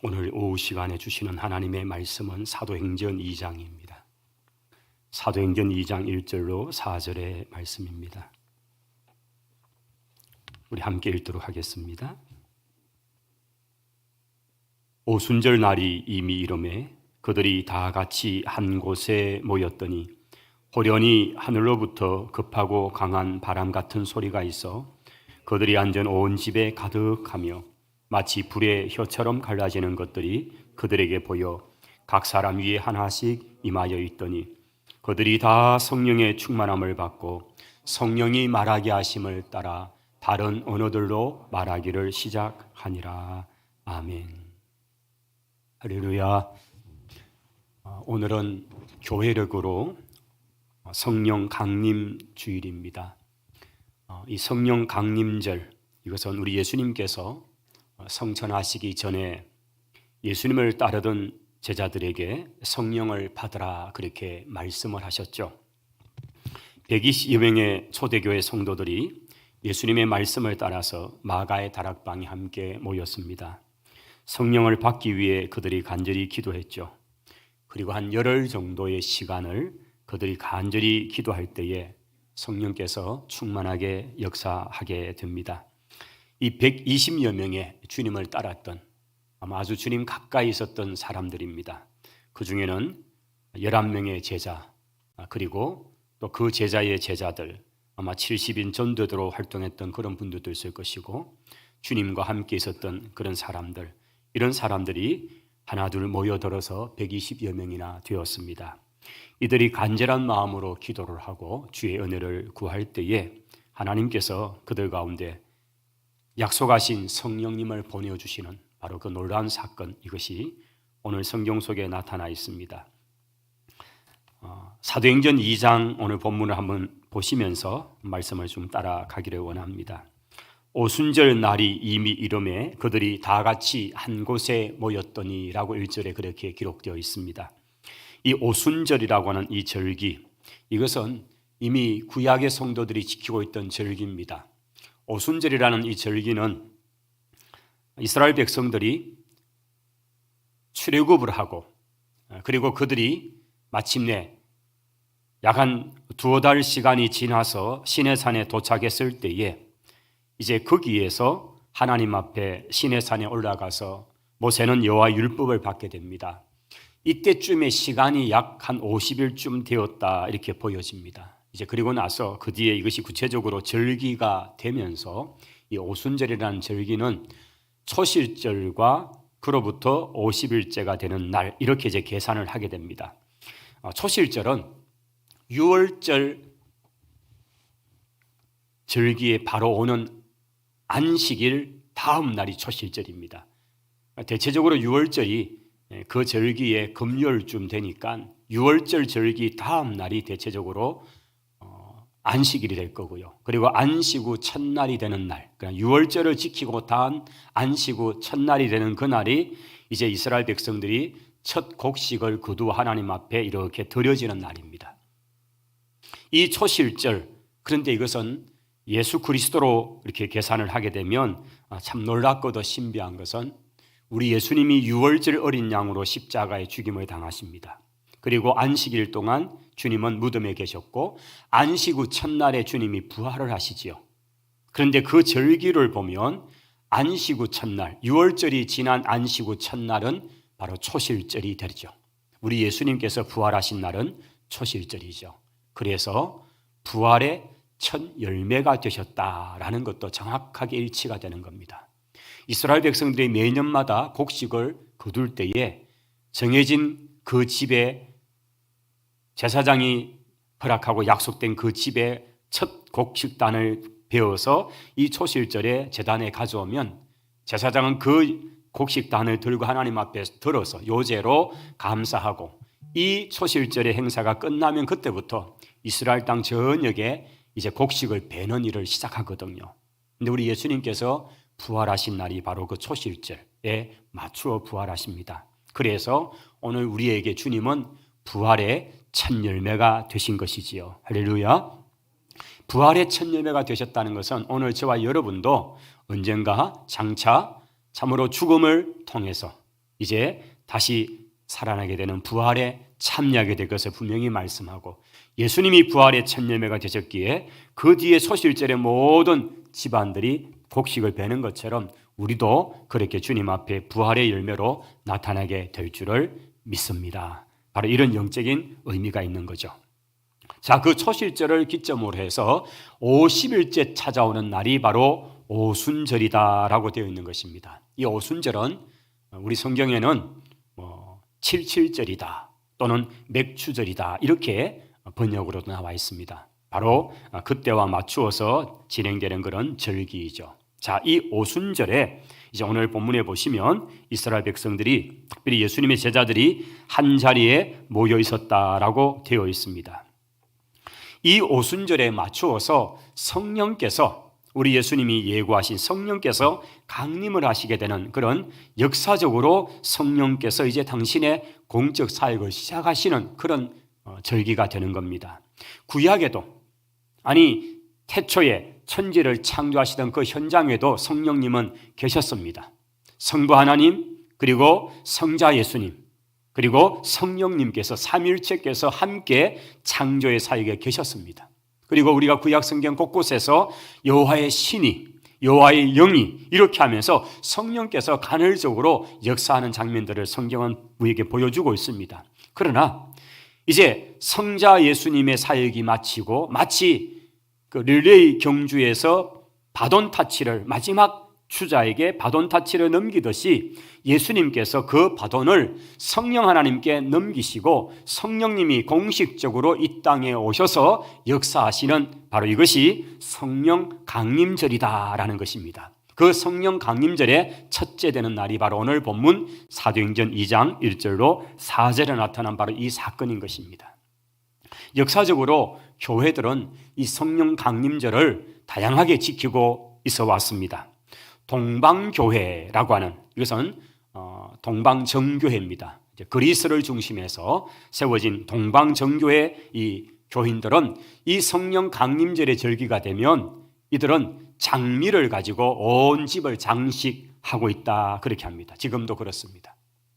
오늘 오후 시간에 주시는 하나님의 말씀은 사도행전 2장입니다. 사도행전 2장 1절로 4절의 말씀입니다. 우리 함께 읽도록 하겠습니다. 오순절 날이 이미 이르매 그들이 다 같이 한 곳에 모였더니 호련히 하늘로부터 급하고 강한 바람 같은 소리가 있어 그들이 앉은 온 집에 가득하며 마치 불의 혀처럼 갈라지는 것들이 그들에게 보여 각 사람 위에 하나씩 임하여 있더니 그들이 다 성령의 충만함을 받고 성령이 말하게 하심을 따라 다른 언어들로 말하기를 시작하니라. 아멘. 할렐루야. 오늘은 교회력으로 성령 강림 주일입니다. 이 성령 강림절, 이것은 우리 예수님께서 성천하시기 전에 예수님을 따르던 제자들에게 성령을 받으라 그렇게 말씀을 하셨죠. 120여 명의 초대교회 성도들이 예수님의 말씀을 따라서 마가의 다락방에 함께 모였습니다. 성령을 받기 위해 그들이 간절히 기도했죠. 그리고 한 열흘 정도의 시간을 그들이 간절히 기도할 때에 성령께서 충만하게 역사하게 됩니다. 이 120여 명의 주님을 따랐던 아마 아주 주님 가까이 있었던 사람들입니다. 그 중에는 11명의 제자, 그리고 또 그 제자의 제자들, 아마 70인 전도도로 활동했던 그런 분들도 있을 것이고 주님과 함께 있었던 그런 사람들, 이런 사람들이 하나둘 모여들어서 120여 명이나 되었습니다. 이들이 간절한 마음으로 기도를 하고 주의 은혜를 구할 때에 하나님께서 그들 가운데 약속하신 성령님을 보내주시는 바로 그 놀라운 사건, 이것이 오늘 성경 속에 나타나 있습니다. 사도행전 2장 오늘 본문을 한번 보시면서 말씀을 좀 따라가기를 원합니다. 오순절 날이 이미 이르매 그들이 다 같이 한 곳에 모였더니 라고 1절에 그렇게 기록되어 있습니다. 이 오순절이라고 하는 이 절기, 이것은 이미 구약의 성도들이 지키고 있던 절기입니다. 오순절이라는 이 절기는 이스라엘 백성들이 출애굽을 하고 그리고 그들이 마침내 약 한 두어 달 시간이 지나서 시내산에 도착했을 때에 이제 거기에서 하나님 앞에 시내산에 올라가서 모세는 여호와 율법을 받게 됩니다. 이때쯤에 시간이 약 한 50일쯤 되었다 이렇게 보여집니다. 이제 그리고 나서 그 뒤에 이것이 구체적으로 절기가 되면서 이 오순절이라는 절기는 초실절과 그로부터 50일째가 되는 날, 이렇게 이제 계산을 하게 됩니다. 초실절은 6월절 절기에 바로 오는 안식일 다음 날이 초실절입니다. 대체적으로 6월절이 그 절기에 금요일쯤 되니까 6월절 절기 다음 날이 대체적으로 안식일이 될 거고요. 그리고 안식 후 첫날이 되는 날, 그러니까 6월절을 지키고 다음 안식 후 첫날이 되는 그날이 이제 이스라엘 백성들이 첫 곡식을 거두어 하나님 앞에 이렇게 드려지는 날입니다. 이 초실절, 그런데 이것은 예수 그리스도로 이렇게 계산을 하게 되면 참 놀랍고도 신비한 것은 우리 예수님이 6월절 어린 양으로 십자가에 죽임을 당하십니다. 그리고 안식일 동안 주님은 무덤에 계셨고 안식 후 첫날에 주님이 부활을 하시지요. 그런데 그 절기를 보면 안식 후 첫날, 6월절이 지난 안식 후 첫날은 바로 초실절이 되죠. 우리 예수님께서 부활하신 날은 초실절이죠. 그래서 부활의 첫 열매가 되셨다라는 것도 정확하게 일치가 되는 겁니다. 이스라엘 백성들이 매년마다 곡식을 거둘 때에 정해진 그 집에 제사장이 허락하고 약속된 그 집에 첫 곡식단을 베어서 이 초실절에 제단에 가져오면 제사장은 그 곡식단을 들고 하나님 앞에 들어서 요제로 감사하고 이 초실절의 행사가 끝나면 그때부터 이스라엘 땅 전역에 이제 곡식을 베는 일을 시작하거든요. 근데 우리 예수님께서 부활하신 날이 바로 그 초실절에 맞추어 부활하십니다. 그래서 오늘 우리에게 주님은 부활의 첫 열매가 되신 것이지요. 할렐루야. 부활의 첫 열매가 되셨다는 것은 오늘 저와 여러분도 언젠가 장차 참으로 죽음을 통해서 이제 다시 살아나게 되는 부활에 참여하게 될 것을 분명히 말씀하고, 예수님이 부활의 첫 열매가 되셨기에 그 뒤에 소실절의 모든 집안들이 곡식을 베는 것처럼 우리도 그렇게 주님 앞에 부활의 열매로 나타나게 될 줄을 믿습니다. 바로 이런 영적인 의미가 있는 거죠. 자, 그 초실절을 기점으로 해서 50일째 찾아오는 날이 바로 오순절이다라고 되어 있는 것입니다. 이 오순절은 우리 성경에는 77절이다 또는 맥추절이다 이렇게 번역으로 나와 있습니다. 바로 그때와 맞추어서 진행되는 그런 절기이죠. 자, 이 오순절에 이제 오늘 본문에 보시면 이스라엘 백성들이, 특별히 예수님의 제자들이 한 자리에 모여 있었다라고 되어 있습니다. 이 오순절에 맞추어서 성령께서, 우리 예수님이 예고하신 성령께서 강림을 하시게 되는 그런, 역사적으로 성령께서 이제 당신의 공적 사역을 시작하시는 그런 절기가 되는 겁니다. 구약에도, 아니 태초에 천지를 창조하시던 그 현장에도 성령님은 계셨습니다. 성부 하나님, 그리고 성자 예수님, 그리고 성령님께서, 삼위일체께서 함께 창조의 사역에 계셨습니다. 그리고 우리가 구약 성경 곳곳에서 여호와의 신이, 여호와의 영이 이렇게 하면서 성령께서 간헐적으로 역사하는 장면들을 성경은 우리에게 보여주고 있습니다. 그러나 이제 성자 예수님의 사역이 마치고, 마치 그 릴레이 경주에서 바톤 타치를, 마지막 주자에게 바톤 타치를 넘기듯이 예수님께서 그 바톤을 성령 하나님께 넘기시고 성령님이 공식적으로 이 땅에 오셔서 역사하시는, 바로 이것이 성령 강림절이다라는 것입니다. 그 성령 강림절의 첫째 되는 날이 바로 오늘 본문 사도행전 2장 1절로 4절에 나타난 바로 이 사건인 것입니다. 역사적으로 교회들은 이 성령 강림절을 다양하게 지키고 있어 왔습니다. 동방교회라고 하는, 이것은 동방정교회입니다. 그리스를 중심해서 세워진 동방정교회 이 교인들은 이 성령 강림절의 절기가 되면 이들은 장미를 가지고 온 집을 장식하고 있다, 그렇게 합니다. 지금도 그렇습니다.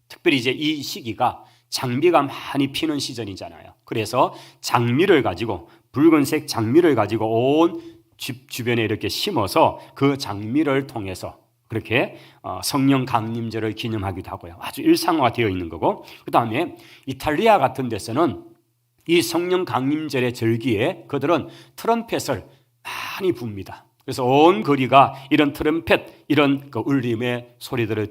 특별히 이제 이 시기가 장미가 많이 피는 시즌이잖아요. 그래서 장미를 가지고, 붉은색 장미를 가지고 온 집 주변에 이렇게 심어서 그 장미를 통해서 그렇게 성령 강림절을 기념하기도 하고요. 아주 일상화되어 있는 거고, 그 다음에 이탈리아 같은 데서는 이 성령 강림절의 절기에 그들은 트럼펫을 많이 붑니다. 그래서 온 거리가 이런 트럼펫, 이런 그 울림의 소리들을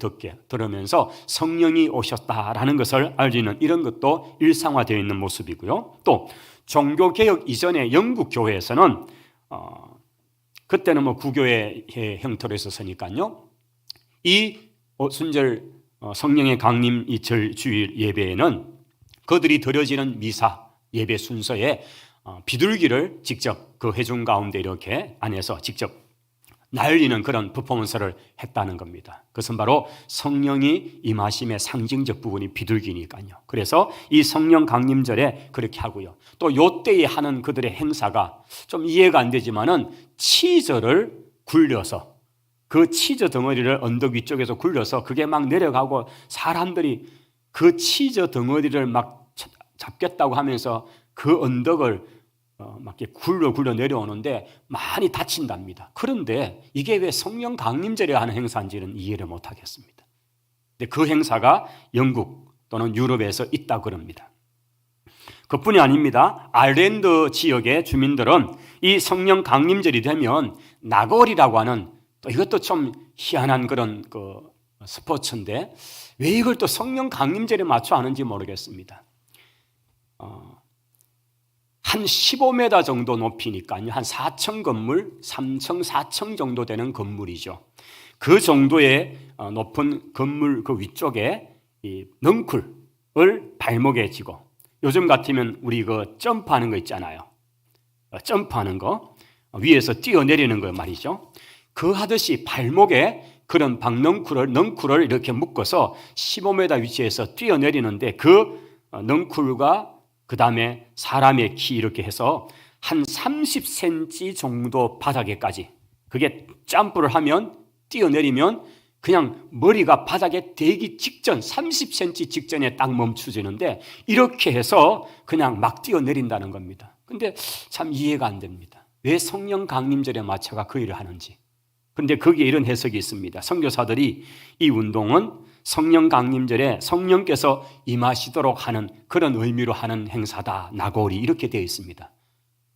들으면서 성령이 오셨다라는 것을 알리는 이런 것도 일상화되어 있는 모습이고요. 또 종교개혁 이전에 영국 교회에서는 그때는 구교의 형태로 있었으니까요, 이 오순절 성령의 강림 이 절 주일 예배에는 그들이 드려지는 미사 예배 순서에 비둘기를 직접 그 회중 가운데 이렇게 안에서 직접 날리는 그런 퍼포먼스를 했다는 겁니다. 그것은 바로 성령이 임하심의 상징적 부분이 비둘기니까요. 그래서 이 성령 강림절에 그렇게 하고요. 또 요때에 하는 그들의 행사가 좀 이해가 안 되지만은 치저를 굴려서, 그 치저 덩어리를 언덕 위쪽에서 굴려서 그게 막 내려가고, 사람들이 그 치저 덩어리를 막 잡겠다고 하면서 그 언덕을 막 이렇게 굴러 내려오는데 많이 다친답니다. 그런데 이게 왜 성령 강림절에 하는 행사인지는 이해를 못 하겠습니다. 근데 그 행사가 영국 또는 유럽에서 있다고 그럽니다. 그뿐이 아닙니다. 아일랜드 지역의 주민들은 이 성령 강림절이 되면 나골이라고 하는, 또 이것도 좀 희한한 그런 그 스포츠인데 왜 이걸 또 성령 강림절에 맞춰 하는지 모르겠습니다. 한 15m 정도 높이니까요, 한 4층 건물, 3층, 4층 정도 되는 건물이죠. 그 정도의 높은 건물 그 위쪽에 이 넝쿨을 발목에 쥐고, 요즘 같으면 우리 그 점프하는 거 있잖아요. 점프하는 거 위에서 뛰어내리는 거 말이죠. 그 하듯이 발목에 그런 넝쿨을 이렇게 묶어서 15m 위치에서 뛰어내리는데, 그 넝쿨과 그 다음에 사람의 키 이렇게 해서 한 30cm 정도 바닥에까지, 그게 점프를 하면, 뛰어내리면 그냥 머리가 바닥에 대기 직전 30cm 직전에 딱 멈춰지는데 이렇게 해서 그냥 막 뛰어내린다는 겁니다. 근데 참 이해가 안 됩니다. 왜 성령 강림절에 맞춰가 그 일을 하는지. 그런데 거기에 이런 해석이 있습니다. 선교사들이 이 운동은 성령 강림절에 성령께서 임하시도록 하는 그런 의미로 하는 행사다. 나골이 이렇게 되어 있습니다.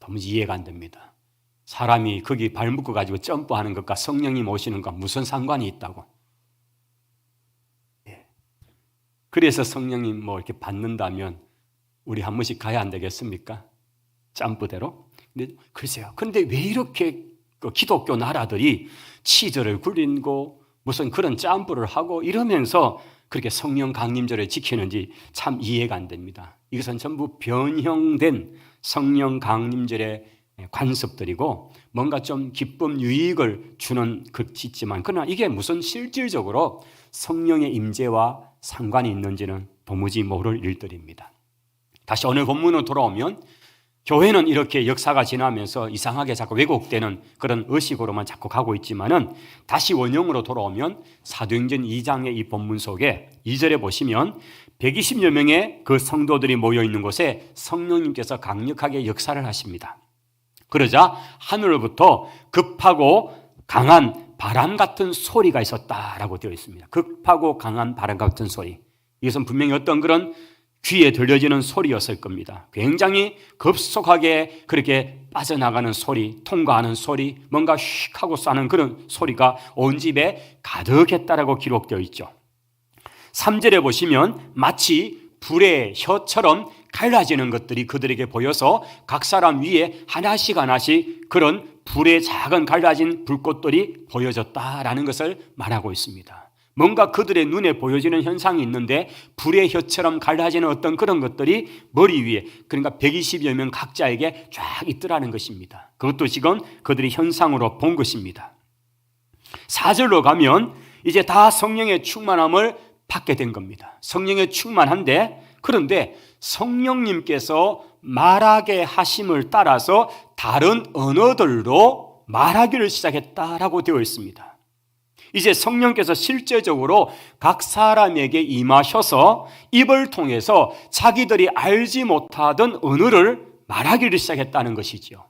도무지 이해가 안 됩니다. 사람이 거기 발 묶어 가지고 점프하는 것과 성령님 오시는 것과 무슨 상관이 있다고. 그래서 성령님 뭐 이렇게 받는다면 우리 한 번씩 가야 안 되겠습니까? 점프대로. 근데 글쎄요. 근데 왜 이렇게 그 기독교 나라들이 치절을 굴리고 무슨 그런 점프를 하고 이러면서 그렇게 성령 강림절을 지키는지 참 이해가 안 됩니다. 이것은 전부 변형된 성령 강림절의 관습들이고 뭔가 좀 기쁨 유익을 주는 것이지만 그러나 이게 무슨 실질적으로 성령의 임재와 상관이 있는지는 도무지 모를 일들입니다. 다시 오늘 본문으로 돌아오면 교회는 이렇게 역사가 지나면서 이상하게 자꾸 왜곡되는 그런 의식으로만 자꾸 가고 있지만은 다시 원형으로 돌아오면 사도행전 2장의 이 본문 속에 2절에 보시면 120여 명의 그 성도들이 모여 있는 곳에 성령님께서 강력하게 역사를 하십니다. 그러자 하늘로부터 급하고 강한 바람 같은 소리가 있었다라고 되어 있습니다. 급하고 강한 바람 같은 소리. 이것은 분명히 어떤 그런 귀에 들려지는 소리였을 겁니다. 굉장히 급속하게 그렇게 빠져나가는 소리, 통과하는 소리, 뭔가 휙 하고 쏴는 그런 소리가 온 집에 가득했다라고 기록되어 있죠. 3절에 보시면 마치 불의 혀처럼 갈라지는 것들이 그들에게 보여서 각 사람 위에 하나씩 하나씩 그런 불의 작은 갈라진 불꽃들이 보여졌다라는 것을 말하고 있습니다. 뭔가 그들의 눈에 보여지는 현상이 있는데 불의 혀처럼 갈라지는 어떤 그런 것들이 머리 위에, 그러니까 120여 명 각자에게 쫙 있더라는 것입니다. 그것도 지금 그들이 현상으로 본 것입니다. 4절로 가면 이제 다 성령의 충만함을 받게 된 겁니다. 성령의 충만한데, 그런데 성령님께서 말하게 하심을 따라서 다른 언어들로 말하기를 시작했다라고 되어 있습니다. 이제 성령께서 실제적으로 각 사람에게 임하셔서 입을 통해서 자기들이 알지 못하던 언어를 말하기를 시작했다는 것이지요.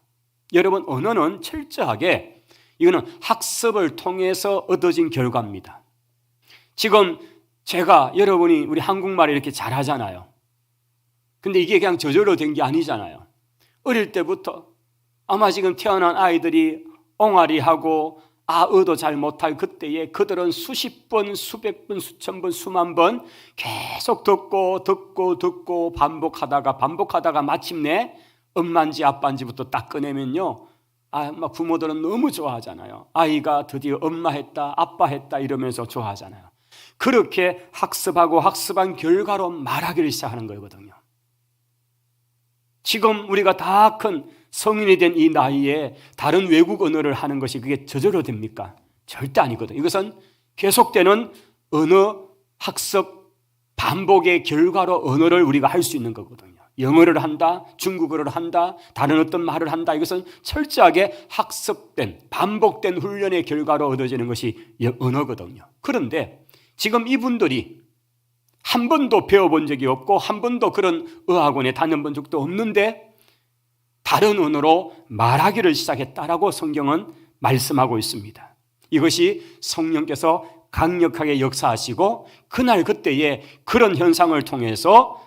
여러분, 언어는 철저하게 이거는 학습을 통해서 얻어진 결과입니다. 지금 제가 여러분이 우리 한국말을 이렇게 잘하잖아요. 근데 이게 그냥 저절로 된 게 아니잖아요. 어릴 때부터 아마 지금 태어난 아이들이 옹알이하고 아어도 잘 못할 그때에 그들은 수십 번, 수백 번, 수천 번, 수만 번 계속 듣고 반복하다가 마침내 엄마인지 아빠인지부터 딱 꺼내면요, 막 부모들은 너무 좋아하잖아요. 아이가 드디어 엄마 했다, 아빠 했다 이러면서 좋아하잖아요. 그렇게 학습한 결과로 말하기를 시작하는 거거든요. 지금 우리가 다 큰 성인이 된 이 나이에 다른 외국 언어를 하는 것이 그게 저절로 됩니까? 절대 아니거든요. 이것은 계속되는 언어 학습 반복의 결과로 언어를 우리가 할 수 있는 거거든요. 영어를 한다, 중국어를 한다, 다른 어떤 말을 한다, 이것은 철저하게 학습된 반복된 훈련의 결과로 얻어지는 것이 언어거든요. 그런데 지금 이분들이 한 번도 배워본 적이 없고 한 번도 그런 어학원에 다녀본 적도 없는데 다른 언어로 말하기를 시작했다라고 성경은 말씀하고 있습니다. 이것이 성령께서 강력하게 역사하시고 그날 그때에 그런 현상을 통해서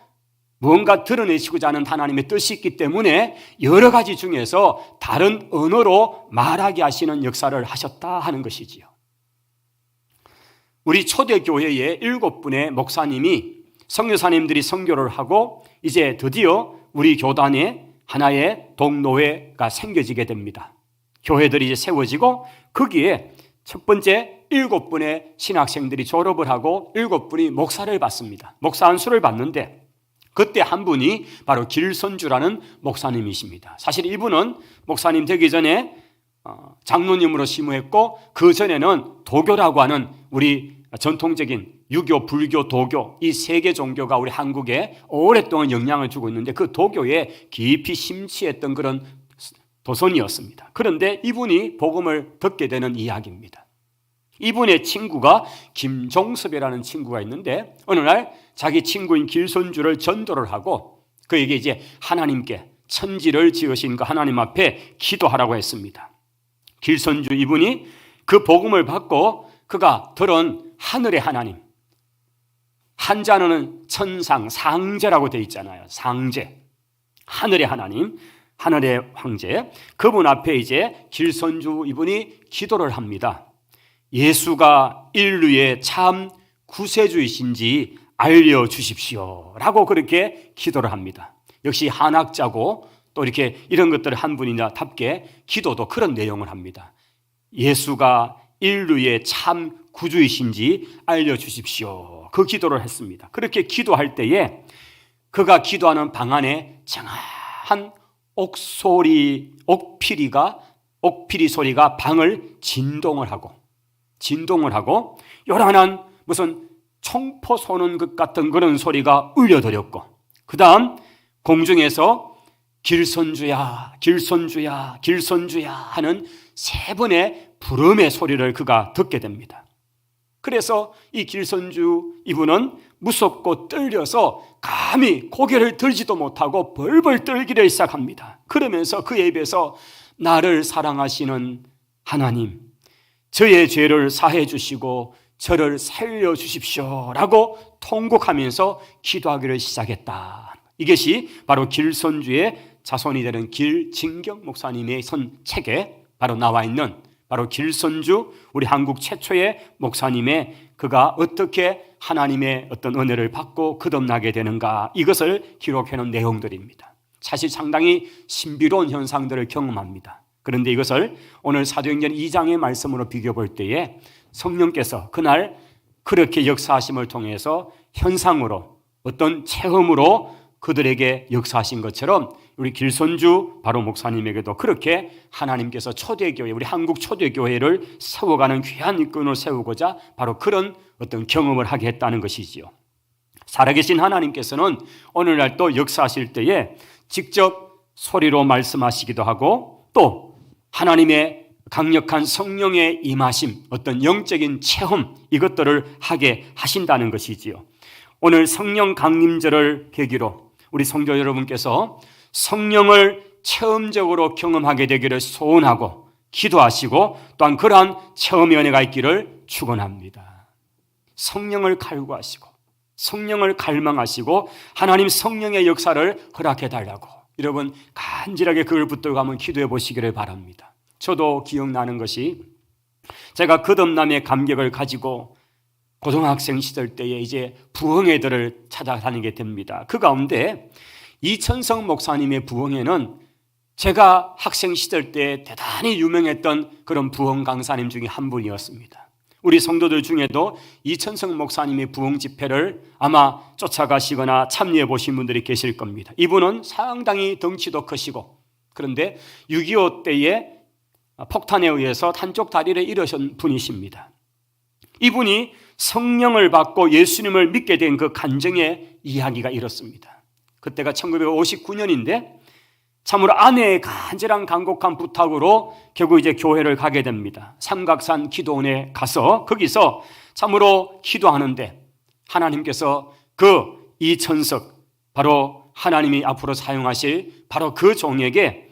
무언가 드러내시고자 하는 하나님의 뜻이 있기 때문에 여러 가지 중에서 다른 언어로 말하게 하시는 역사를 하셨다 하는 것이지요. 우리 초대교회에 7분의 목사님이 선교사님들이 선교를 하고 이제 드디어 우리 교단에 하나의 동노회가 생겨지게 됩니다. 교회들이 이제 세워지고 거기에 첫 번째 7분의 신학생들이 졸업을 하고 7분이 목사를 받습니다. 목사 안수를 받는데 그때 한 분이 바로 길선주라는 목사님이십니다. 사실 이분은 목사님 되기 전에 장로님으로 심우했고 그 전에는 도교라고 하는 우리 전통적인 유교, 불교, 도교 이 세 개 종교가 우리 한국에 오랫동안 영향을 주고 있는데 그 도교에 깊이 심취했던 그런 도선이었습니다. 그런데 이분이 복음을 듣게 되는 이야기입니다. 이분의 친구가 김종섭이라는 친구가 있는데 어느 날 자기 친구인 길손주를 전도를 하고 그에게 이제 하나님께 천지를 지으신 그 하나님 앞에 기도하라고 했습니다. 길손주 이분이 그 복음을 받고 그가 들은 하늘의 하나님, 한자는 천상, 상제라고 되어 있잖아요. 상제, 하늘의 하나님, 하늘의 황제, 그분 앞에 이제 길손주 이분이 기도를 합니다. 예수가 인류의 참 구세주이신지 알려주십시오 라고 그렇게 기도를 합니다. 역시 한학자고 또 이렇게 이런 것들을 한 분이나답게 기도도 그런 내용을 합니다. 예수가 인류의 참 구주이신지 알려주십시오. 그 기도를 했습니다. 그렇게 기도할 때에 그가 기도하는 방 안에 장한 옥피리 소리가 방을 진동을 하고 요란한 무슨 총포 쏘는 것 같은 그런 소리가 울려드렸고 그 다음 공중에서 길손주야 길손주야 길손주야 하는 세 번의 부름의 소리를 그가 듣게 됩니다. 그래서 이 길손주 이분은 무섭고 떨려서 감히 고개를 들지도 못하고 벌벌 떨기를 시작합니다. 그러면서 그의 입에서 나를 사랑하시는 하나님, 저의 죄를 사해 주시고 저를 살려주십시오 라고 통곡하면서 기도하기를 시작했다. 이것이 바로 길손주의 자손이 되는 길진경 목사님의 쓴 책에 바로 나와 있는 바로 길손주 우리 한국 최초의 목사님의 그가 어떻게 하나님의 어떤 은혜를 받고 거듭나게 되는가 이것을 기록해 놓은 내용들입니다. 사실 상당히 신비로운 현상들을 경험합니다. 그런데 이것을 오늘 사도행전 2장의 말씀으로 비교해 볼 때에 성령께서 그날 그렇게 역사하심을 통해서 현상으로 어떤 체험으로 그들에게 역사하신 것처럼 우리 길손주 바로 목사님에게도 그렇게 하나님께서 초대교회, 우리 한국 초대교회를 세워가는 귀한 일꾼을 세우고자 바로 그런 어떤 경험을 하게 했다는 것이지요. 살아계신 하나님께서는 오늘날 또 역사하실 때에 직접 소리로 말씀하시기도 하고 또 하나님의 강력한 성령의 임하심, 어떤 영적인 체험 이것들을 하게 하신다는 것이지요. 오늘 성령 강림절을 계기로 우리 성도 여러분께서 성령을 체험적으로 경험하게 되기를 소원하고 기도하시고 또한 그러한 체험의 은혜가 있기를 축원합니다. 성령을 갈구하시고 성령을 갈망하시고 하나님 성령의 역사를 허락해 달라고 여러분 간절하게 그걸 붙들고 한번 기도해 보시기를 바랍니다. 저도 기억나는 것이 제가 거듭남의 감격을 가지고 고등학생 시절 때에 이제 부흥회들을 찾아다니게 됩니다. 그 가운데 이천성 목사님의 부흥회는 제가 학생 시절 때 대단히 유명했던 그런 부흥 강사님 중에 한 분이었습니다. 우리 성도들 중에도 이천성 목사님의 부흥 집회를 아마 쫓아가시거나 참여해 보신 분들이 계실 겁니다. 이분은 상당히 덩치도 크시고 그런데 6.25 때에 폭탄에 의해서 한쪽 다리를 잃으신 분이십니다. 이분이 성령을 받고 예수님을 믿게 된 그 간증의 이야기가 이렇습니다. 그때가 1959년인데 참으로 아내의 간절한 간곡한 부탁으로 결국 이제 교회를 가게 됩니다. 삼각산 기도원에 가서 거기서 참으로 기도하는데 하나님께서 그 이천석 바로 하나님이 앞으로 사용하실 바로 그 종에게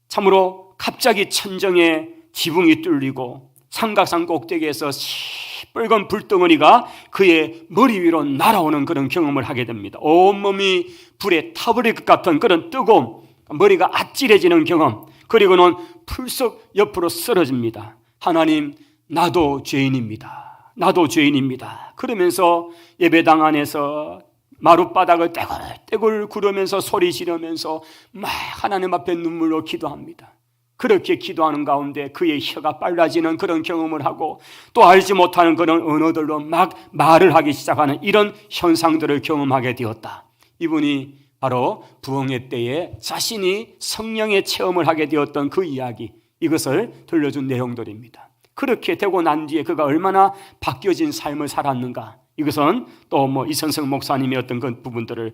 참으로 갑자기 천정에 지붕이 뚫리고 삼각산 꼭대기에서 시뻘건 불덩어리가 그의 머리 위로 날아오는 그런 경험을 하게 됩니다. 온몸이 불에 타버릴 것 같은 그런 뜨거움, 머리가 아찔해지는 경험, 그리고는 풀썩 옆으로 쓰러집니다. 하나님, 나도 죄인입니다. 나도 죄인입니다. 그러면서 예배당 안에서 마룻바닥을 떼굴떼굴 구르면서 소리 지르면서 막 하나님 앞에 눈물로 기도합니다. 그렇게 기도하는 가운데 그의 혀가 빨라지는 그런 경험을 하고 또 알지 못하는 그런 언어들로 막 말을 하기 시작하는 이런 현상들을 경험하게 되었다. 이분이 바로 부흥회 때에 자신이 성령의 체험을 하게 되었던 그 이야기, 이것을 들려준 내용들입니다. 그렇게 되고 난 뒤에 그가 얼마나 바뀌어진 삶을 살았는가, 이것은 또 이선성 목사님의 어떤 그 부분들을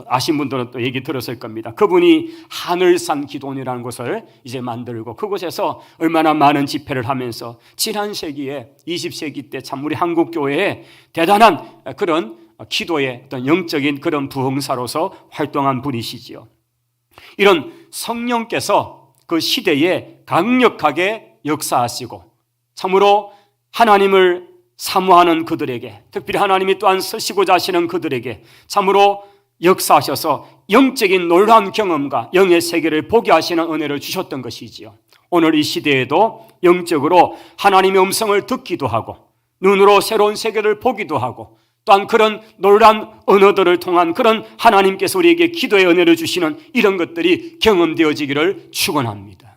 아신 분들은 또 얘기 들었을 겁니다. 그분이 하늘산 기도원이라는 곳을 이제 만들고 그곳에서 얼마나 많은 집회를 하면서 지난 세기에 20세기 때 참 우리 한국 교회에 대단한 그런 기도의 어떤 영적인 그런 부흥사로서 활동한 분이시지요. 이런 성령께서 그 시대에 강력하게 역사하시고 참으로 하나님을 사모하는 그들에게, 특별히 하나님이 또한 쓰시고자 하시는 그들에게 참으로 역사하셔서 영적인 놀라운 경험과 영의 세계를 보게 하시는 은혜를 주셨던 것이지요. 오늘 이 시대에도 영적으로 하나님의 음성을 듣기도 하고 눈으로 새로운 세계를 보기도 하고 또한 그런 놀라운 언어들을 통한 그런 하나님께서 우리에게 기도의 은혜를 주시는 이런 것들이 경험되어지기를 축원합니다.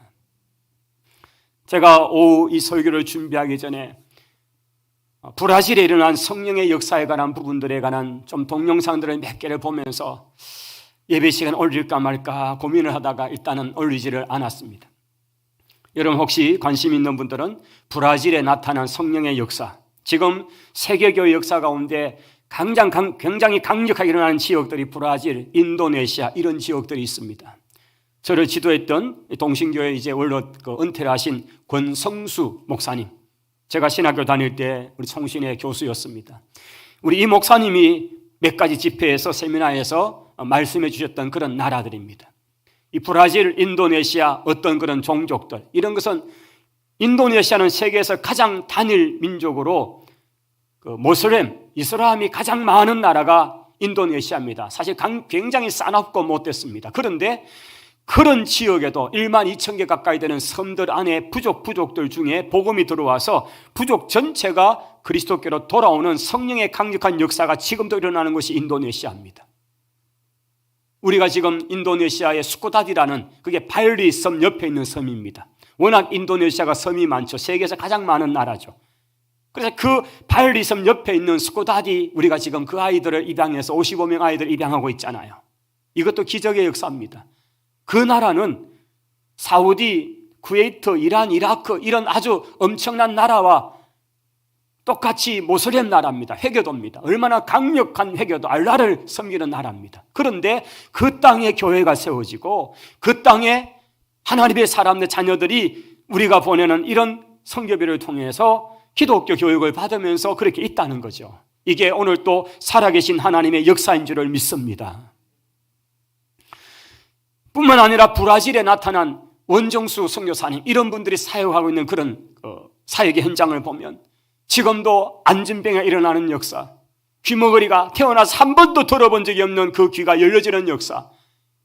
제가 오후 이 설교를 준비하기 전에 브라질에 일어난 성령의 역사에 관한 부분들에 관한 좀 동영상들을 몇 개를 보면서 예배 시간 올릴까 말까 고민을 하다가 일단은 올리지를 않았습니다. 여러분 혹시 관심 있는 분들은 브라질에 나타난 성령의 역사, 지금 세계교회 역사 가운데 굉장히 강력하게 일어나는 지역들이 브라질, 인도네시아 이런 지역들이 있습니다. 저를 지도했던 동신교회 이제 원로 은퇴를 하신 권성수 목사님, 제가 신학교 다닐 때 우리 성신의 교수였습니다. 우리 이 목사님이 몇 가지 집회에서 세미나에서 말씀해 주셨던 그런 나라들입니다. 이 브라질, 인도네시아 어떤 그런 종족들 이런 것은 인도네시아는 세계에서 가장 단일 민족으로 모슬렘, 이슬람이 가장 많은 나라가 인도네시아입니다. 사실 굉장히 싸납고 못됐습니다. 그런데 그런 지역에도 1만 2천 개 가까이 되는 섬들 안에 부족들 중에 복음이 들어와서 부족 전체가 그리스도께로 돌아오는 성령의 강력한 역사가 지금도 일어나는 것이 인도네시아입니다. 우리가 지금 인도네시아의 수코다디라는 그게 발리 섬 옆에 있는 섬입니다. 워낙 인도네시아가 섬이 많죠. 세계에서 가장 많은 나라죠. 그래서 그 발리 섬 옆에 있는 수코다디 우리가 지금 그 아이들을 입양해서 55명 아이들 입양하고 있잖아요. 이것도 기적의 역사입니다. 그 나라는 사우디, 쿠웨이트, 이란, 이라크 이런 아주 엄청난 나라와 똑같이 모슬렘 나라입니다. 회교도입니다. 얼마나 강력한 회교도, 알라를 섬기는 나라입니다. 그런데 그 땅에 교회가 세워지고 그 땅에 하나님의 사람들 자녀들이 우리가 보내는 이런 선교비를 통해서 기독교 교육을 받으면서 그렇게 있다는 거죠. 이게 오늘 또 살아계신 하나님의 역사인 줄을 믿습니다. 뿐만 아니라 브라질에 나타난 원정수 선교사님 이런 분들이 사역하고 있는 그런 사역의 현장을 보면 지금도 안진병에 일어나는 역사, 귀머거리가 태어나서 한 번도 들어본 적이 없는 그 귀가 열려지는 역사,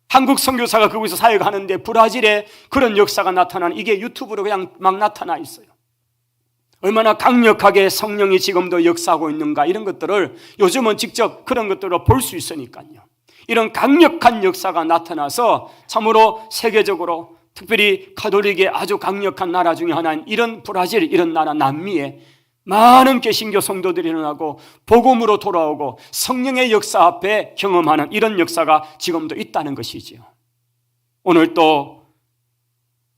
한국 선교사가 거기서 사역하는데 브라질에 그런 역사가 나타나는 이게 유튜브로 그냥 막 나타나 있어요. 얼마나 강력하게 성령이 지금도 역사하고 있는가 이런 것들을 요즘은 직접 그런 것들로 볼 수 있으니까요. 이런 강력한 역사가 나타나서 참으로 세계적으로 특별히 가톨릭의 아주 강력한 나라 중에 하나인 이런 브라질 이런 나라 남미에 많은 개신교 성도들이 일어나고 복음으로 돌아오고 성령의 역사 앞에 경험하는 이런 역사가 지금도 있다는 것이지요. 오늘 또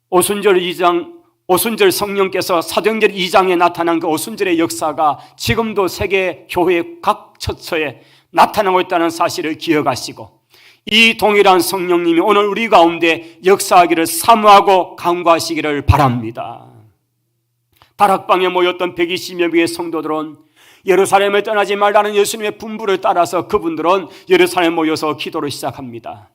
오순절 성령께서 사도행전 2장에 나타난 그 오순절의 역사가 지금도 세계 교회 각 처처에 나타나고 있다는 사실을 기억하시고 이 동일한 성령님이 오늘 우리 가운데 역사하기를 사모하고 간구하시기를 바랍니다. 다락방에 모였던 120여 명의 성도들은 예루살렘을 떠나지 말라는 예수님의 분부를 따라서 그분들은 예루살렘에 모여서 기도를 시작합니다.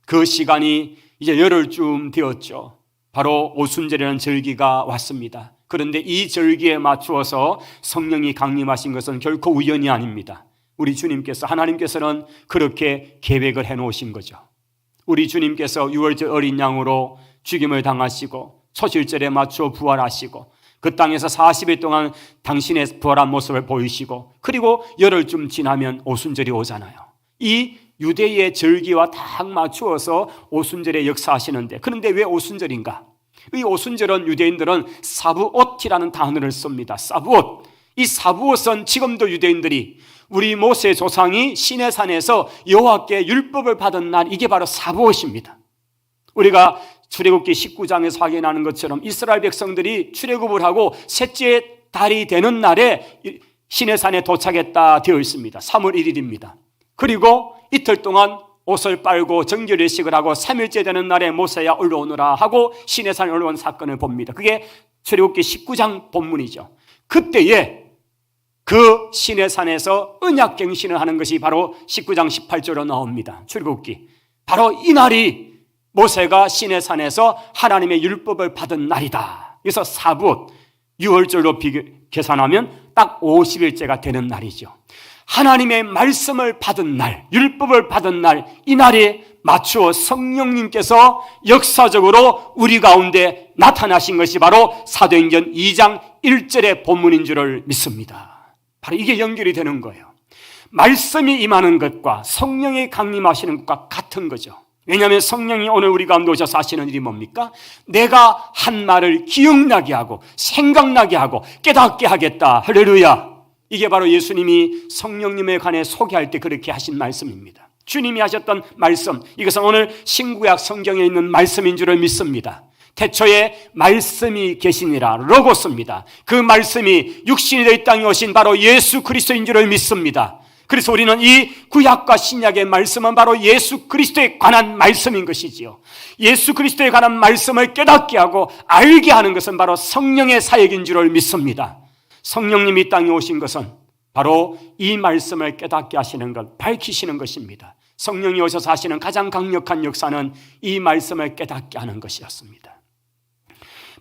그 시간이 이제 열흘쯤 되었죠. 바로 오순절이라는 절기가 왔습니다. 그런데 이 절기에 맞추어서 성령이 강림하신 것은 결코 우연이 아닙니다. 우리 주님께서 하나님께서는 그렇게 계획을 해놓으신 거죠. 우리 주님께서 유월절 어린 양으로 죽임을 당하시고 초실절에 맞추어 부활하시고 그 땅에서 40일 동안 당신의 부활한 모습을 보이시고 그리고 열흘쯤 지나면 오순절이 오잖아요. 이 유대의 절기와 딱 맞추어서 오순절에 역사하시는데 그런데 왜 오순절인가? 이 오순절은 유대인들은 사부옷이라는 단어를 씁니다. 사부옷. 이 사부옷은 지금도 유대인들이 우리 모세 조상이 시내산에서 여호와께 율법을 받은 날 이게 바로 사부옷입니다. 우리가 출애굽기 19장에서 확인하는 것처럼 이스라엘 백성들이 출애굽을 하고 셋째 달이 되는 날에 시내산에 도착했다 되어 있습니다. 3월 1일입니다. 그리고 이틀 동안 옷을 빨고 정결의식을 하고 3일째 되는 날에 모세야 올라오너라 하고 시내산에 올라온 사건을 봅니다. 그게 출애굽기 19장 본문이죠. 그때에 그 시내산에서 언약갱신을 하는 것이 바로 19장 18절로 나옵니다. 출애굽기. 바로 이 날이 모세가 시내산에서 하나님의 율법을 받은 날이다. 그래서 사붓 6월절로 계산하면 딱 50일째가 되는 날이죠. 하나님의 말씀을 받은 날, 율법을 받은 날, 이 날에 맞추어 성령님께서 역사적으로 우리 가운데 나타나신 것이 바로 사도행전 2장 1절의 본문인 줄을 믿습니다. 바로 이게 연결이 되는 거예요. 말씀이 임하는 것과 성령이 강림하시는 것과 같은 거죠. 왜냐하면 성령이 오늘 우리 가운데 오셔서 하시는 일이 뭡니까? 내가 한 말을 기억나게 하고 생각나게 하고 깨닫게 하겠다. 할렐루야. 이게 바로 예수님이 성령님에 관해 소개할 때 그렇게 하신 말씀입니다. 주님이 하셨던 말씀, 이것은 오늘 신구약 성경에 있는 말씀인 줄을 믿습니다. 태초에 말씀이 계시니라, 로고스입니다. 그 말씀이 육신이 되어 이 땅에 오신 바로 예수 그리스도인 줄을 믿습니다. 그래서 우리는 이 구약과 신약의 말씀은 바로 예수 그리스도에 관한 말씀인 것이지요. 예수 그리스도에 관한 말씀을 깨닫게 하고 알게 하는 것은 바로 성령의 사역인 줄을 믿습니다. 성령님이 이 땅에 오신 것은 바로 이 말씀을 깨닫게 하시는 것, 밝히시는 것입니다. 성령이 오셔서 하시는 가장 강력한 역사는 이 말씀을 깨닫게 하는 것이었습니다.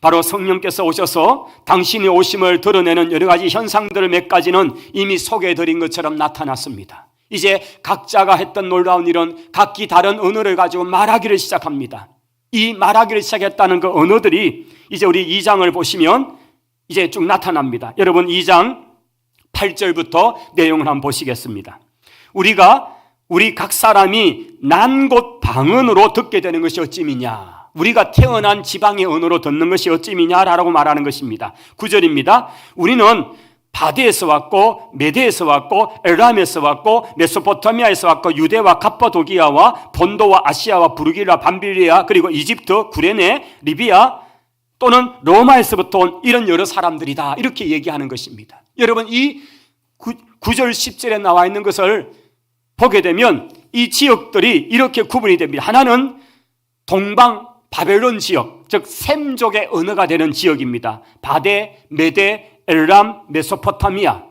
바로 성령께서 오셔서 당신이 오심을 드러내는 여러 가지 현상들을 몇 가지는 이미 소개해드린 것처럼 나타났습니다. 이제 각자가 했던 놀라운 일은 각기 다른 언어를 가지고 말하기를 시작합니다. 이 말하기를 시작했다는 그 언어들이 이제 우리 2장을 보시면 이제 쭉 나타납니다. 여러분 2장 8절부터 내용을 한번 보시겠습니다. 우리 각 사람이 난 곳 방언으로 듣게 되는 것이 어찌미냐. 우리가 태어난 지방의 언어로 듣는 것이 어찌미냐라고 말하는 것입니다. 9절입니다. 우리는 바데에서 왔고 메데에서 왔고 엘람에서 왔고 메소포타미아에서 왔고 유대와 갑바도기아와 본도와 아시아와 부르기라 밤빌리아 그리고 이집트, 구레네, 리비아 또는 로마에서부터 온 이런 여러 사람들이다. 이렇게 얘기하는 것입니다. 여러분 이 9절 10절에 나와 있는 것을 보게 되면 이 지역들이 이렇게 구분이 됩니다. 하나는 동방 바벨론 지역, 즉 셈족의 언어가 되는 지역입니다. 바데, 메데, 엘람, 메소포타미아.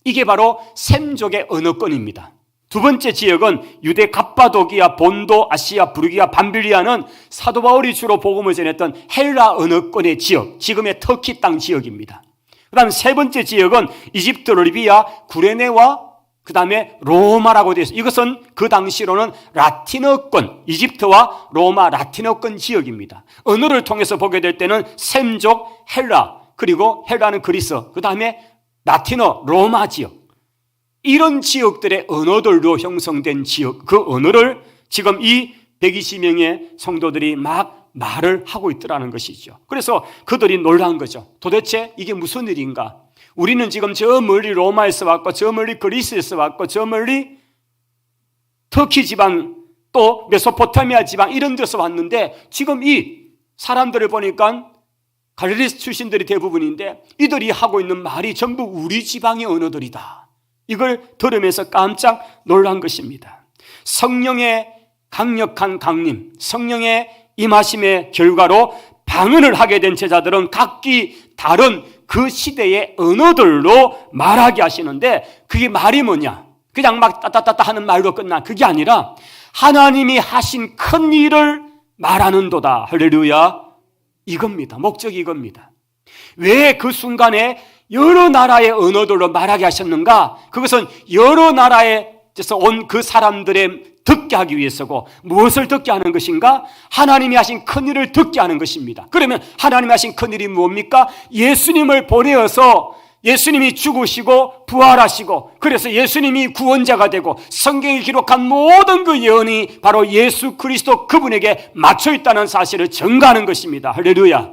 이게 바로 셈족의 언어권입니다. 두 번째 지역은 유대 갑바도기아, 본도, 아시아, 부르기아, 밤빌리아는 사도 바울이 주로 복음을 전했던 헬라 언어권의 지역, 지금의 터키 땅 지역입니다. 그 다음 세 번째 지역은 이집트, 리비아, 구레네와 그 다음에 로마라고 되어 있어요. 이것은 그 당시로는 라틴어권, 이집트와 로마 라틴어권 지역입니다. 언어를 통해서 보게 될 때는 셈족, 헬라, 그리고 헬라는 그리스, 그 다음에 라틴어, 로마 지역. 이런 지역들의 언어들로 형성된 지역, 그 언어를 지금 이 120명의 성도들이 막 말을 하고 있더라는 것이죠. 그래서 그들이 놀란 거죠. 도대체 이게 무슨 일인가? 우리는 지금 저 멀리 로마에서 왔고 저 멀리 그리스에서 왔고 저 멀리 터키 지방 또 메소포타미아 지방 이런 데서 왔는데 지금 이 사람들을 보니까 갈릴리 출신들이 대부분인데 이들이 하고 있는 말이 전부 우리 지방의 언어들이다. 이걸 들으면서 깜짝 놀란 것입니다. 성령의 강력한 강림, 성령의 임하심의 결과로 방언을 하게 된 제자들은 각기 다른 그 시대의 언어들로 말하게 하시는데 그게 말이 뭐냐? 그냥 막 따따따따 하는 말로 끝나. 그게 아니라 하나님이 하신 큰 일을 말하는도다. 할렐루야. 이겁니다. 목적이 이겁니다. 왜 그 순간에 여러 나라의 언어들로 말하게 하셨는가? 그것은 여러 나라에서 온 그 사람들의 듣게 하기 위해서고 무엇을 듣게 하는 것인가? 하나님이 하신 큰일을 듣게 하는 것입니다. 그러면 하나님이 하신 큰일이 뭡니까? 예수님을 보내어서 예수님이 죽으시고 부활하시고 그래서 예수님이 구원자가 되고 성경이 기록한 모든 그 예언이 바로 예수 그리스도 그분에게 맞춰 있다는 사실을 증거하는 것입니다. 할렐루야.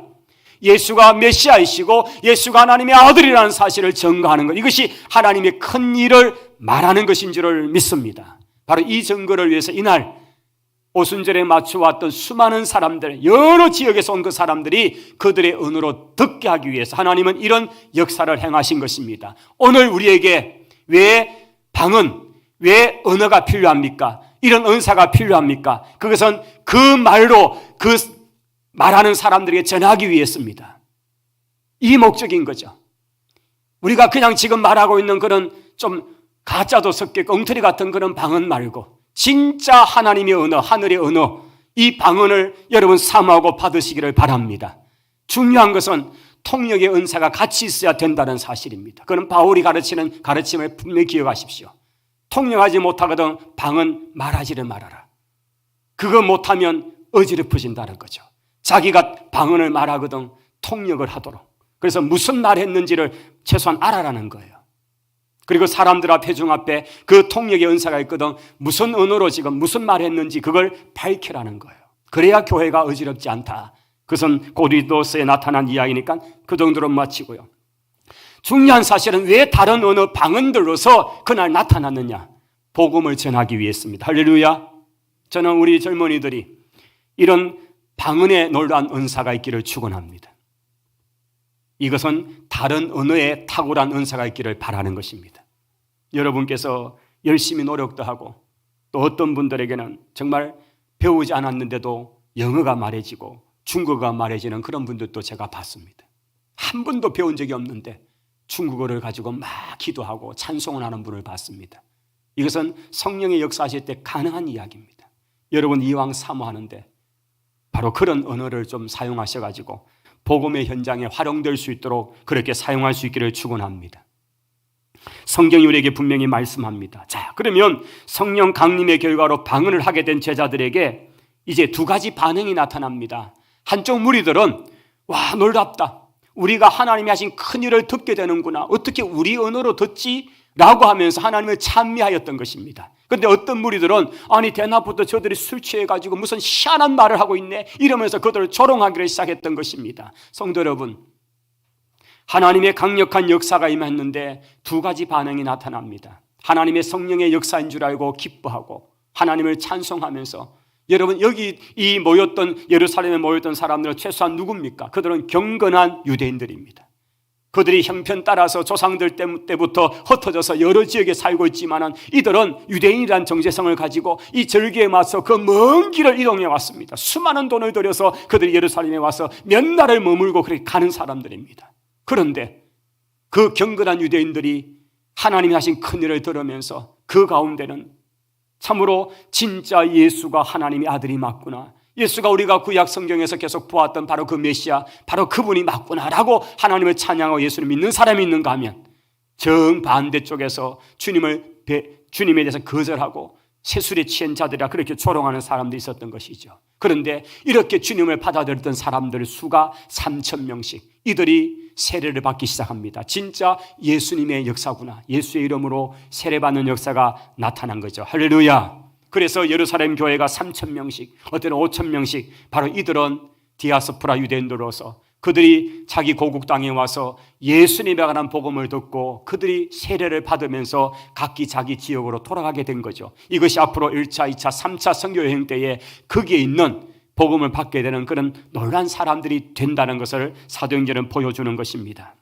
예수가 메시아이시고 예수가 하나님의 아들이라는 사실을 증거하는 것, 이것이 하나님의 큰 일을 말하는 것인 줄을 믿습니다. 바로 이 증거를 위해서 이날 오순절에 맞춰왔던 수많은 사람들, 여러 지역에서 온 그 사람들이 그들의 언어로 듣게 하기 위해서 하나님은 이런 역사를 행하신 것입니다. 오늘 우리에게 왜 방언, 왜 언어가 필요합니까? 이런 은사가 필요합니까? 그것은 그 말로 그 말하는 사람들에게 전하기 위해서입니다. 이 목적인 거죠. 우리가 그냥 지금 말하고 있는 그런 좀 가짜도 섞여 엉터리 같은 그런 방언 말고 진짜 하나님의 언어, 하늘의 언어, 이 방언을 여러분 사모하고 받으시기를 바랍니다. 중요한 것은 통역의 은사가 같이 있어야 된다는 사실입니다. 그건 바울이 가르치는 가르침을 분명히 기억하십시오. 통역하지 못하거든 방언 말하지를 말아라. 그거 못하면 어지럽혀진다는 거죠. 자기가 방언을 말하거든 통역을 하도록. 그래서 무슨 말 했는지를 최소한 알아라는 거예요. 그리고 사람들 앞, 회중 앞에 그 통역의 은사가 있거든 무슨 언어로 지금 무슨 말 했는지 그걸 밝히라는 거예요. 그래야 교회가 어지럽지 않다. 그것은 고린도서에 나타난 이야기니까 그 정도로 마치고요. 중요한 사실은 왜 다른 언어 방언들로서 그날 나타났느냐? 복음을 전하기 위해서입니다. 할렐루야. 저는 우리 젊은이들이 이런 방언에 놀라운 은사가 있기를 축원합니다. 이것은 다른 언어에 탁월한 은사가 있기를 바라는 것입니다. 여러분께서 열심히 노력도 하고 또 어떤 분들에게는 정말 배우지 않았는데도 영어가 말해지고 중국어가 말해지는 그런 분들도 제가 봤습니다. 한 번도 배운 적이 없는데 중국어를 가지고 막 기도하고 찬송을 하는 분을 봤습니다. 이것은 성령의 역사하실 때 가능한 이야기입니다. 여러분 이왕 사모하는데 바로 그런 언어를 좀 사용하셔가지고 복음의 현장에 활용될 수 있도록 그렇게 사용할 수 있기를 축원합니다. 성경이 우리에게 분명히 말씀합니다. 자, 그러면 성령 강림의 결과로 방언을 하게 된 제자들에게 이제 두 가지 반응이 나타납니다. 한쪽 무리들은 와 놀랍다. 우리가 하나님이 하신 큰 일을 듣게 되는구나. 어떻게 우리 언어로 듣지? 라고 하면서 하나님을 찬미하였던 것입니다. 그런데 어떤 무리들은 아니 대낮부터 저들이 술 취해가지고 무슨 희한한 말을 하고 있네 이러면서 그들을 조롱하기를 시작했던 것입니다. 성도 여러분, 하나님의 강력한 역사가 임했는데 두 가지 반응이 나타납니다. 하나님의 성령의 역사인 줄 알고 기뻐하고 하나님을 찬송하면서 여러분 여기 이 모였던 예루살렘에 모였던 사람들은 최소한 누굽니까? 그들은 경건한 유대인들입니다. 그들이 형편 따라서 조상들 때부터 흩어져서 여러 지역에 살고 있지만 이들은 유대인이라는 정체성을 가지고 이 절기에 맞서 그 먼 길을 이동해 왔습니다. 수많은 돈을 들여서 그들이 예루살렘에 와서 몇 날을 머물고 그렇게 가는 사람들입니다. 그런데 그 경건한 유대인들이 하나님이 하신 큰 일을 들으면서 그 가운데는 참으로 진짜 예수가 하나님의 아들이 맞구나, 예수가 우리가 구약 성경에서 계속 보았던 바로 그 메시아, 바로 그분이 맞구나라고 하나님을 찬양하고 예수를 믿는 사람이 있는가 하면 정반대쪽에서 주님에 대해서 거절하고 세술에 취한 자들이라 그렇게 조롱하는 사람도 있었던 것이죠. 그런데 이렇게 주님을 받아들였던 사람들 수가 3,000명씩 이들이 세례를 받기 시작합니다. 진짜 예수님의 역사구나, 예수의 이름으로 세례받는 역사가 나타난 거죠. 할렐루야. 그래서 예루살렘 교회가 3,000명씩, 어때는 5,000명씩, 바로 이들은 디아스포라 유대인들로서 그들이 자기 고국 땅에 와서 예수님에 관한 복음을 듣고 그들이 세례를 받으면서 각기 자기 지역으로 돌아가게 된 거죠. 이것이 앞으로 1차, 2차, 3차 선교여행 때에 거기에 있는 복음을 받게 되는 그런 놀란 사람들이 된다는 것을 사도행전은 보여주는 것입니다.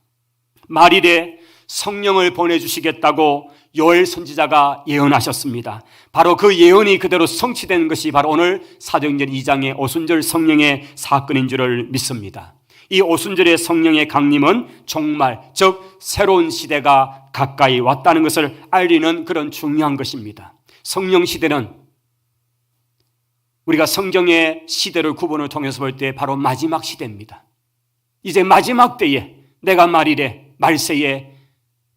말일에 성령을 보내주시겠다고 요엘 선지자가 예언하셨습니다. 바로 그 예언이 그대로 성취된 것이 바로 오늘 사도행전 2장의 오순절 성령의 사건인 줄을 믿습니다. 이 오순절의 성령의 강림은 종말, 즉 새로운 시대가 가까이 왔다는 것을 알리는 그런 중요한 것입니다. 성령 시대는 우리가 성경의 시대를 구분을 통해서 볼 때 바로 마지막 시대입니다. 이제 마지막 때에 내가 말일에 말세에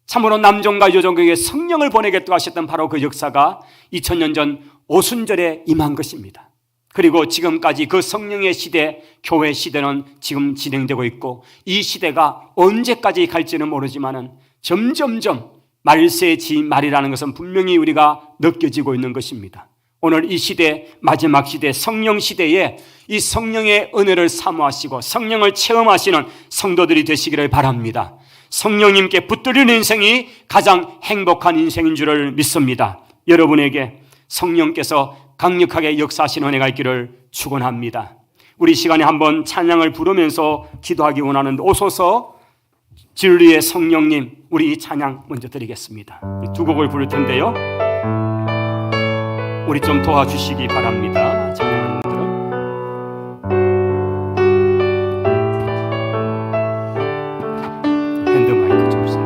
참으로 남종과 여종에게 성령을 보내겠다고 하셨던 바로 그 역사가 2000년 전 오순절에 임한 것입니다. 그리고 지금까지 그 성령의 시대, 교회 시대는 지금 진행되고 있고 이 시대가 언제까지 갈지는 모르지만 점점점 말세의 말이라는 것은 분명히 우리가 느껴지고 있는 것입니다. 오늘 이 시대, 마지막 시대, 성령 시대에 이 성령의 은혜를 사모하시고 성령을 체험하시는 성도들이 되시기를 바랍니다. 성령님께 붙들리는 인생이 가장 행복한 인생인 줄을 믿습니다. 여러분에게 성령께서 강력하게 역사하시는 은혜가 있기를 축원합니다. 우리 시간에 한번 찬양을 부르면서 기도하기 원하는데 오소서 진리의 성령님, 우리 이 찬양 먼저 드리겠습니다. 두 곡을 부를 텐데요. 우리 좀 도와주시기 바랍니다. 찬양하는 분들은 핸드 마이크 좀 주세요.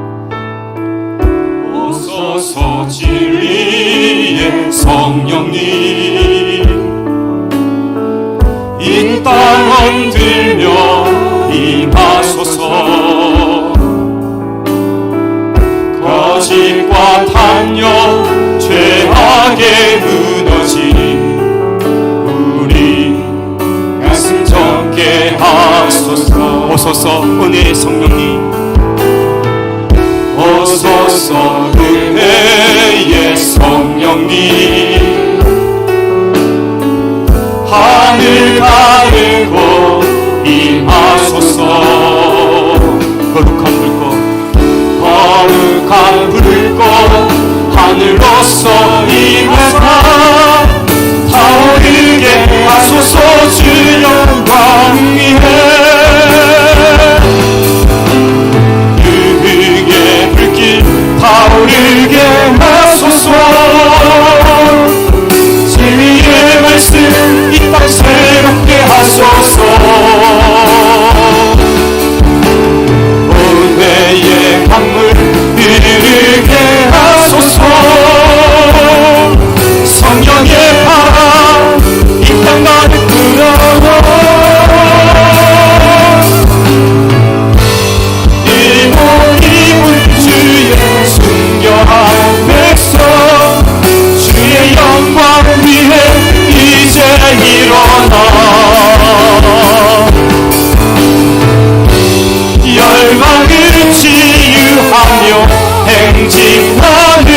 오소서 진리의 성령님, 이 땅 흔들며 임하소서. 거짓과 탄력 죄악에 무너진 우리 가슴 적게 하소서. 오소서 은혜의 성령님, 오소서 은혜의 성령님, 하늘 가르고 임하소서. 거룩한 불꽃, 거룩한 불꽃 하늘로서 임하사 타오르게 하소서. 주 영광 위에 유흥의 불길 타오르게 하소서. 진리의 말씀 이 땅 새롭게 하소서. 은혜의 강물 흐르게 하소서. 성령의 바람 이 땅 가득 불어워. 일본 이분 주의 순결한 백성, 주의 영광 위에 이제 일어나. 열방을 치유하며 행진하는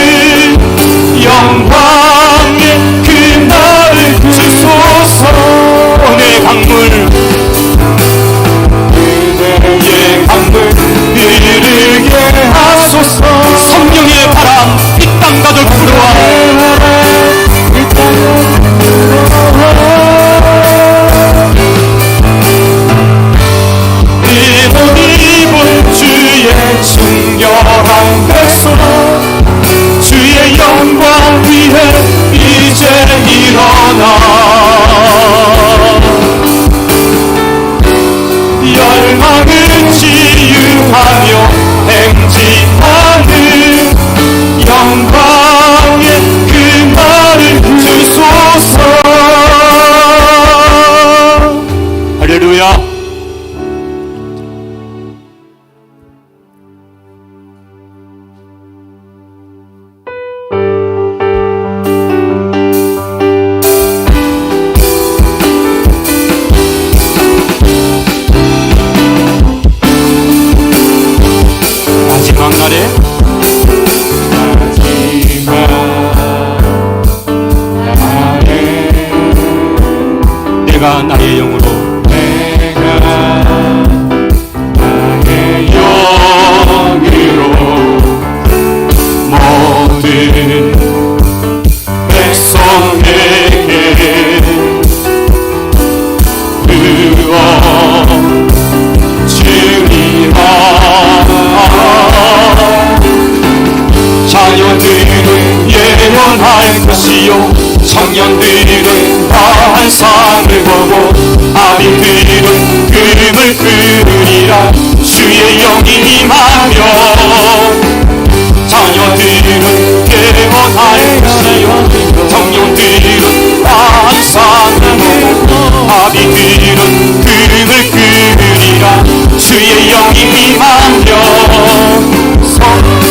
영광의 그날을 주소서. 은혜의 강물, 은혜의 강물 흐르게 하소서. 성령의 바람 이 땅 가득 불어와. 이분 주의 순결한 백성, 주의 영광 위에 이제 일어나. 열망을 치유하며 행진하는 영광의 그날을 주소서. 할렐루야. 마지막 날에 내가 나의 영으로 모든 백성에게 부어 주리라. 자녀들은 예언할 것이요, 청년들은 환상을 보고, 아비들은 꿈을 꾸리라. 주의 영이 임하며 자녀들은 예언할 것이요, 청년들은 환상을 보고, 아비들은 꿈을 꾸리라. 주의 영이 임하며 자녀들은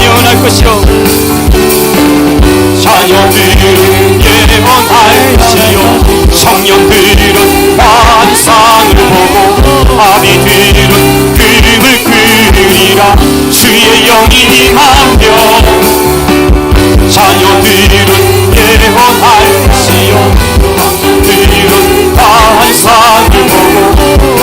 예언할 것이요, 자녀들은 예언할 것이요, 청년들은 환상을 보고, 아비들은 꿈을 꾸리라. 주의 영이 임하며 자녀들은 예언할 것이요, 청년들은 환상을 보고,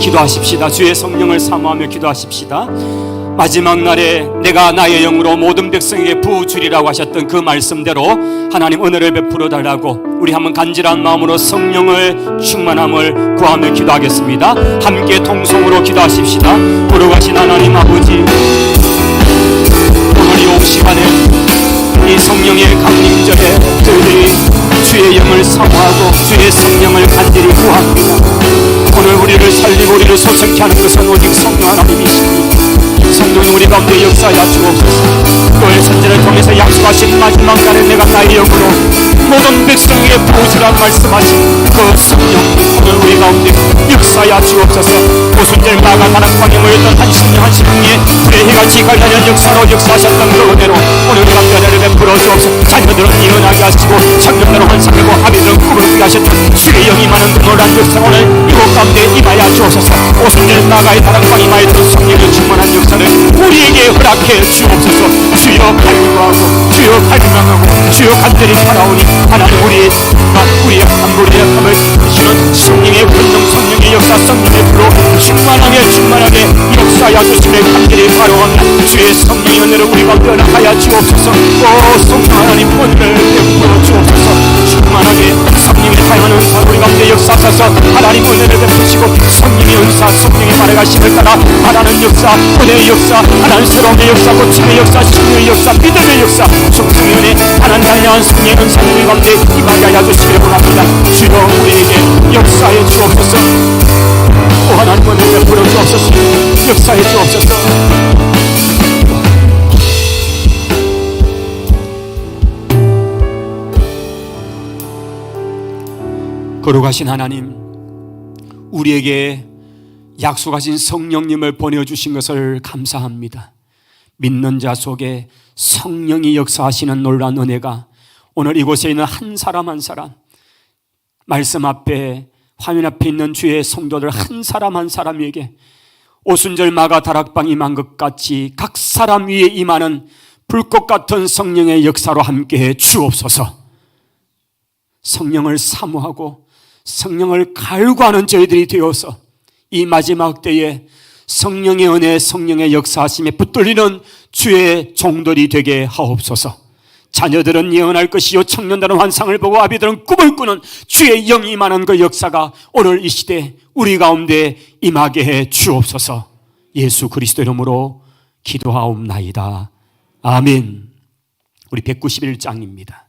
기도하십시다. 주의 성령을 사모하며 기도하십시다. 마지막 날에 내가 나의 영으로 모든 백성에게 부어주리라고 하셨던 그 말씀대로 하나님 은혜를 베풀어 달라고 우리 한번 간절한 마음으로 성령을 충만함을 구하며 기도하겠습니다. 함께 통성으로 기도하십시다. 거룩하신 하나님 아버지, 오늘 이 오후 시간에 이 성령의 강림절에 저희들이 주의 영을 사모하고 주의 성령을 간절히 구합니다. 오늘 우리를 살리고 우리를 소성케 하는 것은 오직 성령 하나님이십니다. 성령이 우리 가운데 역사하여 주옵소서. 또의 선지를 통해서 약속하신 마지막 날에 내가 나의 영으로 모든 백성에게 부으시라 말씀하신 그 성령, 오늘 우리 가운데 역사하여 주옵소서. 오순절 나가 다락방에 모였던 한 심령 한 심령에 불의 해같이 갈라진 역사로 역사하셨던 그대로 오늘 우리 가운데 은혜를 베풀어 주옵소서. 자녀들은 예언하게 하시고 청년들은 환상하고 아비들은 꿈을 꾸게 하셨던 주의 영이 많은 그 놀란 역사 오늘 이곳 가운데 임하여 주옵소서. 오순절 나가의 다락방에 임하였던 성령의 충만한 역사를 우리에게 허락해 주옵소서. 주여 간구하고 주여 갈망하고 주여 간절히 살아오니 하나님 우리의 한부리의 함을 주시는 성령의 권능, 성령의 역사, 성령의 불로 충만하게 역사하여 주시길 간절히 바라옵니다. 주의 성령의 은혜를 우리 가운데 허락하여 주옵소서. 오 성령 하나님 은혜를 베풀어 주옵소서. 충만하게 성령의 다양한 은사 우리 가운데 역사하셔서 하나님 은혜를 베푸시고 성령의 은사, 성령의 말해가심을 따라 하나는 역사, 은혜의 역사, 하나는 새로움의 역사, 고침의 역사, 신의 역사, 믿음의 역사, 속성의 은혜, 하나님 다양한 성령의 은사를 우리 가운데 임하게 하여 주시기를 원합니다. 주여 우리에게 역사해 주옵소서. 오 하나님 은혜를 베풀어 주옵소서. 역사해 주옵소서. 거룩하신 하나님, 우리에게 약속하신 성령님을 보내주신 것을 감사합니다. 믿는 자 속에 성령이 역사하시는 놀라운 은혜가 오늘 이곳에 있는 한 사람 한 사람, 말씀 앞에 화면 앞에 있는 주의 성도들 한 사람 한 사람에게 오순절 마가 다락방 임한 것 같이 각 사람 위에 임하는 불꽃 같은 성령의 역사로 함께해 주옵소서. 성령을 사모하고 성령을 갈구하는 저희들이 되어서 이 마지막 때에 성령의 은혜, 성령의 역사하심에 붙들리는 주의 종들이 되게 하옵소서. 자녀들은 예언할 것이요 청년들은 환상을 보고 아비들은 꿈을 꾸는 주의 영이 임하는 그 역사가 오늘 이 시대 우리 가운데 임하게 해 주옵소서. 예수 그리스도 이름으로 기도하옵나이다. 아멘. 우리 191장입니다.